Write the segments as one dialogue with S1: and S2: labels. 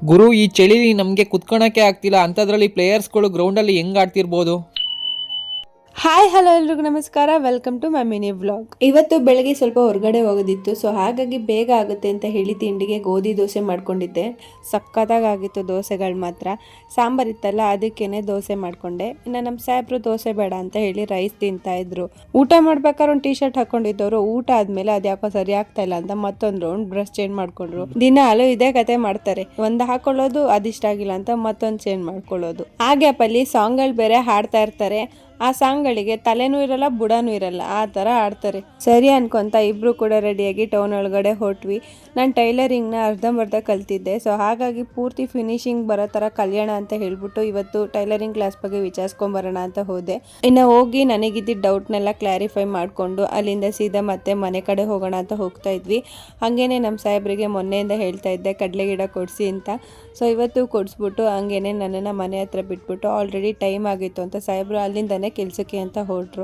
S1: ಗುರು, ಈ ಚಳಿಲಿ ನಮಗೆ ಕುತ್ಕೊಳಕ್ಕೆ ಆಗ್ತಿಲ್ಲ, ಅಂಥದ್ರಲ್ಲಿ ಪ್ಲೇಯರ್ಸ್ಗಳು ಗ್ರೌಂಡಲ್ಲಿ ಹೆಂಗ್ ಆಡ್ತಿರ್ಬೋದು?
S2: ಹಾಯ್ ಹಲೋ ಎಲ್ರಿಗೂ ನಮಸ್ಕಾರ, welcome to my mini vlog. ಇವತ್ತು ಬೆಳಗ್ಗೆ ಸ್ವಲ್ಪ ಹೊರಗಡೆ ಹೋಗೋದಿತ್ತು, ಸೊ ಹಾಗಾಗಿ ಬೇಗ ಆಗುತ್ತೆ ಅಂತ ಹೇಳಿ ತಿಂಡಿಗೆ ಗೋಧಿ ದೋಸೆ ಮಾಡ್ಕೊಂಡಿದ್ದೆ. ಸಕ್ಕತ್ತಾಗಿತ್ತು ದೋಸೆಗಳು ಮಾತ್ರ. ಸಾಂಬಾರ್ ಇತ್ತಲ್ಲ, ಅದಕ್ಕೇನೆ ದೋಸೆ ಮಾಡ್ಕೊಂಡೆ. ಇನ್ನು ನಮ್ಮ ಸಾಹೇಬ್ರು ದೋಸೆ ಬೇಡ ಅಂತ ಹೇಳಿ ರೈಸ್ ತಿಂತಾ ಇದ್ರು. ಊಟ ಮಾಡ್ಬೇಕಾದ್ರೆ ಒಂದು ಟೀ ಶರ್ಟ್ ಹಾಕೊಂಡಿದ್ದವರು ಊಟ ಆದ್ಮೇಲೆ ಅದ್ಯಾಕೋ ಸರಿ ಆಗ್ತಾ ಇಲ್ಲ ಅಂತ ಮತ್ತೊಂದು ರೌಂಡ್ ಬ್ರಷ್ ಚೇಂಜ್ ಮಾಡ್ಕೊಂಡ್ರು. ದಿನಾಲು ಇದೇ ಕತೆ ಮಾಡ್ತಾರೆ, ಒಂದು ಹಾಕೊಳ್ಳೋದು ಅದಿಷ್ಟ ಆಗಿಲ್ಲ ಅಂತ ಮತ್ತೊಂದು ಚೇಂಜ್ ಮಾಡ್ಕೊಳ್ಳೋದು. ಆ ಗ್ಯಾಪಲ್ಲಿ ಸಾಂಗ್ಗಳು ಬೇರೆ ಹಾಡ್ತಾ ಇರ್ತಾರೆ. ಆ ಸಾಂಗ್ಗಳಿಗೆ ತಲೆನೂ ಇರಲ್ಲ ಬುಡನೂ ಇರಲ್ಲ, ಆ ಥರ ಆಡ್ತಾರೆ. ಸರಿ ಅನ್ಕೊಂತ ಇಬ್ರು ಕೂಡ ರೆಡಿಯಾಗಿ ಟೌನ್ ಒಳಗಡೆ ಹೊಟ್ವಿ. ನಾನು ಟೈಲರಿಂಗ್ನ ಅರ್ಧಂಬರ್ಧ ಕಲ್ತಿದ್ದೆ, ಸೊ ಹಾಗಾಗಿ ಪೂರ್ತಿ ಫಿನಿಶಿಂಗ್ ಬರೋ ಥರ ಕಲ್ಯಾಣ ಅಂತ ಹೇಳ್ಬಿಟ್ಟು ಇವತ್ತು ಟೈಲರಿಂಗ್ ಕ್ಲಾಸ್ ಬಗ್ಗೆ ವಿಚಾರಿಸ್ಕೊಂಬರೋಣ ಅಂತ ಹೋದೆ. ಇನ್ನು ಹೋಗಿ ನನಗಿದ್ದಿದ್ದ ಡೌಟ್ನೆಲ್ಲ ಕ್ಲಾರಿಫೈ ಮಾಡಿಕೊಂಡು ಅಲ್ಲಿಂದ ಸೀದಾ ಮತ್ತೆ ಮನೆ ಕಡೆ ಹೋಗೋಣ ಅಂತ ಹೋಗ್ತಾ ಇದ್ವಿ. ಹಾಗೇನೆ ನಮ್ಮ ಸಾಹೇಬ್ರಿಗೆ ಮೊನ್ನೆಯಿಂದ ಹೇಳ್ತಾ ಇದ್ದೆ ಕಡಲೆ ಗಿಡ ಕೊಡಿಸಿ ಅಂತ. ಸೊ ಇವತ್ತು ಕೊಡಿಸ್ಬಿಟ್ಟು ಹಂಗೇನೆ ನನ್ನನ್ನು ಮನೆ ಹತ್ರ ಬಿಟ್ಬಿಟ್ಟು ಆಲ್ರೆಡಿ ಟೈಮ್ ಆಗಿತ್ತು ಅಂತ ಸಾಹೇಬ್ರು ಅಲ್ಲಿಂದನೇ ಕೆಲಸಕ್ಕೆ ಅಂತ ಹೊರಟ್ರು.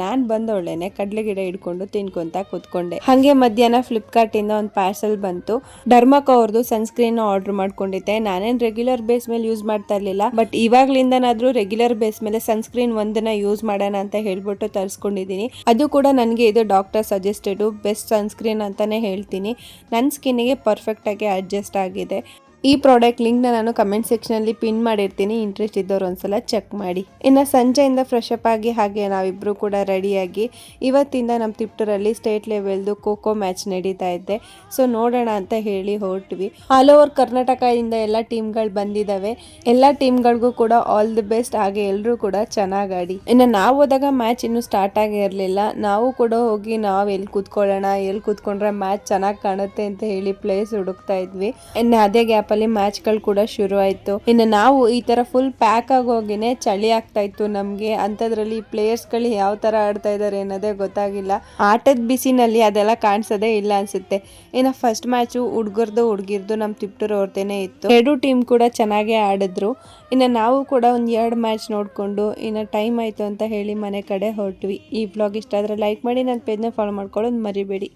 S2: ನಾನು ಬಂದೊಳ್ಳೆನೆ ಕಡಲೆ ಗಿಡ ಹಿಡ್ಕೊಂಡು ತಿನ್ಕೊಂತ ಕೂತ್ಕೊಂಡೆ. ಹಾಗೆ ಮಧ್ಯಾಹ್ನ ಫ್ಲಿಪ್ಕಾರ್ಟಿಂದ ಒಂದು ಪಾರ್ಸಲ್ ಬಂತು. ಡರ್ಮಕೋ ಅವ್ರದ್ದು ಸನ್ಸ್ಕ್ರೀನ್ ಆರ್ಡರ್ ಮಾಡ್ಕೊಂಡಿದ್ದೆ. ನಾನೇನು ರೆಗ್ಯುಲರ್ ಬೇಸ್ ಮೇಲೆ ಯೂಸ್ ಮಾಡ್ತಾ ಇರಲಿಲ್ಲ, ಬಟ್ ಇವಾಗ್ಲಿಂದನಾದ್ರೂ ರೆಗ್ಯುಲರ್ ಬೇಸ್ ಮೇಲೆ ಸನ್ಸ್ಕ್ರೀನ್ ಒಂದನ್ನ ಯೂಸ್ ಮಾಡೋಣ ಅಂತ ಹೇಳ್ಬಿಟ್ಟು ತರಿಸ್ಕೊಂಡಿದ್ದೀನಿ. ಅದು ಕೂಡ ನನಗೆ ಇದು ಡಾಕ್ಟರ್ ಸಜೆಸ್ಟೆಡ್ ಬೆಸ್ಟ್ ಸನ್ಸ್ಕ್ರೀನ್ ಅಂತಾನೆ ಹೇಳ್ತೀನಿ. ನನ್ನ ಸ್ಕಿನ್ನಿಗೆ ಪರ್ಫೆಕ್ಟ್ ಆಗಿ ಅಡ್ಜಸ್ಟ್ ಆಗಿದೆ. ಈ ಪ್ರಾಡಕ್ಟ್ ಲಿಂಕ್ನ ನಾನು ಕಮೆಂಟ್ ಸೆಕ್ಷನಲ್ಲಿ ಪಿನ್ ಮಾಡಿರ್ತೀನಿ, ಇಂಟ್ರೆಸ್ಟ್ ಇದ್ದವ್ರು ಒಂದ್ಸಲ ಚೆಕ್ ಮಾಡಿ. ಇನ್ನು ಸಂಜೆಯಿಂದ ಫ್ರೆಶ್ ಅಪ್ ಆಗಿ ಹಾಗೆ ನಾವಿಬ್ಬರು ಕೂಡ ರೆಡಿಯಾಗಿ ಇವತ್ತಿಂದ ನಮ್ಮ ತಿಪ್ಟೂರಲ್ಲಿ ಸ್ಟೇಟ್ ಲೆವೆಲ್ದು ಖೋಖೋ ಮ್ಯಾಚ್ ನಡೀತಾ ಇದೆ. ಸೊ ನೋಡೋಣ ಅಂತ ಹೇಳಿ ಹೊರಟ್ವಿ. ಆಲ್ ಓವರ್ ಕರ್ನಾಟಕದಿಂದ ಎಲ್ಲ ಟೀಮ್ಗಳು ಬಂದಿದ್ದಾವೆ. ಎಲ್ಲ ಟೀಮ್ಗಳಿಗೂ ಕೂಡ ಆಲ್ ದಿ ಬೆಸ್ಟ್. ಹಾಗೆ ಎಲ್ಲರೂ ಕೂಡ ಚೆನ್ನಾಗಿ ಆಡಿ. ಇನ್ನು ನಾವು ಹೋದಾಗ ಮ್ಯಾಚ್ ಇನ್ನೂ ಸ್ಟಾರ್ಟ್ ಆಗಿರಲಿಲ್ಲ. ನಾವು ಕೂಡ ಹೋಗಿ ನಾವು ಎಲ್ಲಿ ಕೂತ್ಕೊಳ್ಳೋಣ, ಎಲ್ಲಿ ಕೂತ್ಕೊಂಡ್ರೆ ಮ್ಯಾಚ್ ಚೆನ್ನಾಗಿ ಕಾಣುತ್ತೆ ಅಂತ ಹೇಳಿ ಪ್ಲೇಸ್ ಹುಡುಕ್ತಾ ಇದ್ವಿ. ಇನ್ನು ಅದೇ ಗ್ಯಾಪ್ ಮ್ಯಾಚ್ಗಳು ಕೂಡ ಶುರು ಆಯ್ತು. ಇನ್ನು ನಾವು ಈ ತರ ಫುಲ್ ಪ್ಯಾಕ್ ಆಗಿ ಹೋಗಿನೇ ಚಳಿ ಆಗ್ತಾ ಇತ್ತು ನಮ್ಗೆ. ಅಂತದ್ರಲ್ಲಿ ಪ್ಲೇಯರ್ಸ್ಗಳು ಯಾವ ತರ ಆಡ್ತಾ ಇದಾರೆ ಅನ್ನೋದೇ ಗೊತ್ತಾಗಿಲ್ಲ. ಆಟದ ಬಿಸಿನಲ್ಲಿ ಅದೆಲ್ಲ ಕಾಣಿಸೋದೇ ಇಲ್ಲ ಅನ್ಸುತ್ತೆ. ಇನ್ನು ಫಸ್ಟ್ ಮ್ಯಾಚು ಹುಡುಗಿರ್ದು ನಮ್ಮ ತಿಪ್ಟೂರ್ ಅವ್ರದ್ದೇನೆ ಇತ್ತು. ಎರಡು ಟೀಮ್ ಕೂಡ ಚೆನ್ನಾಗೇ ಆಡಿದ್ರು. ಇನ್ನು ನಾವು ಕೂಡ ಒಂದ್ 2 ಮ್ಯಾಚ್ ನೋಡ್ಕೊಂಡು ಇನ್ನು ಟೈಮ್ ಆಯ್ತು ಅಂತ ಹೇಳಿ ಮನೆ ಕಡೆ ಹೊರಟ್ವಿ. ಈ ವ್ಲಾಗ್ ಇಷ್ಟ ಆದ್ರೆ ಲೈಕ್ ಮಾಡಿ, ನನ್ನ ಪೇಜ್ನ ಫಾಲೋ ಮಾಡ್ಕೊಳ್ಳೋದು ಮರಿಬೇಡಿ.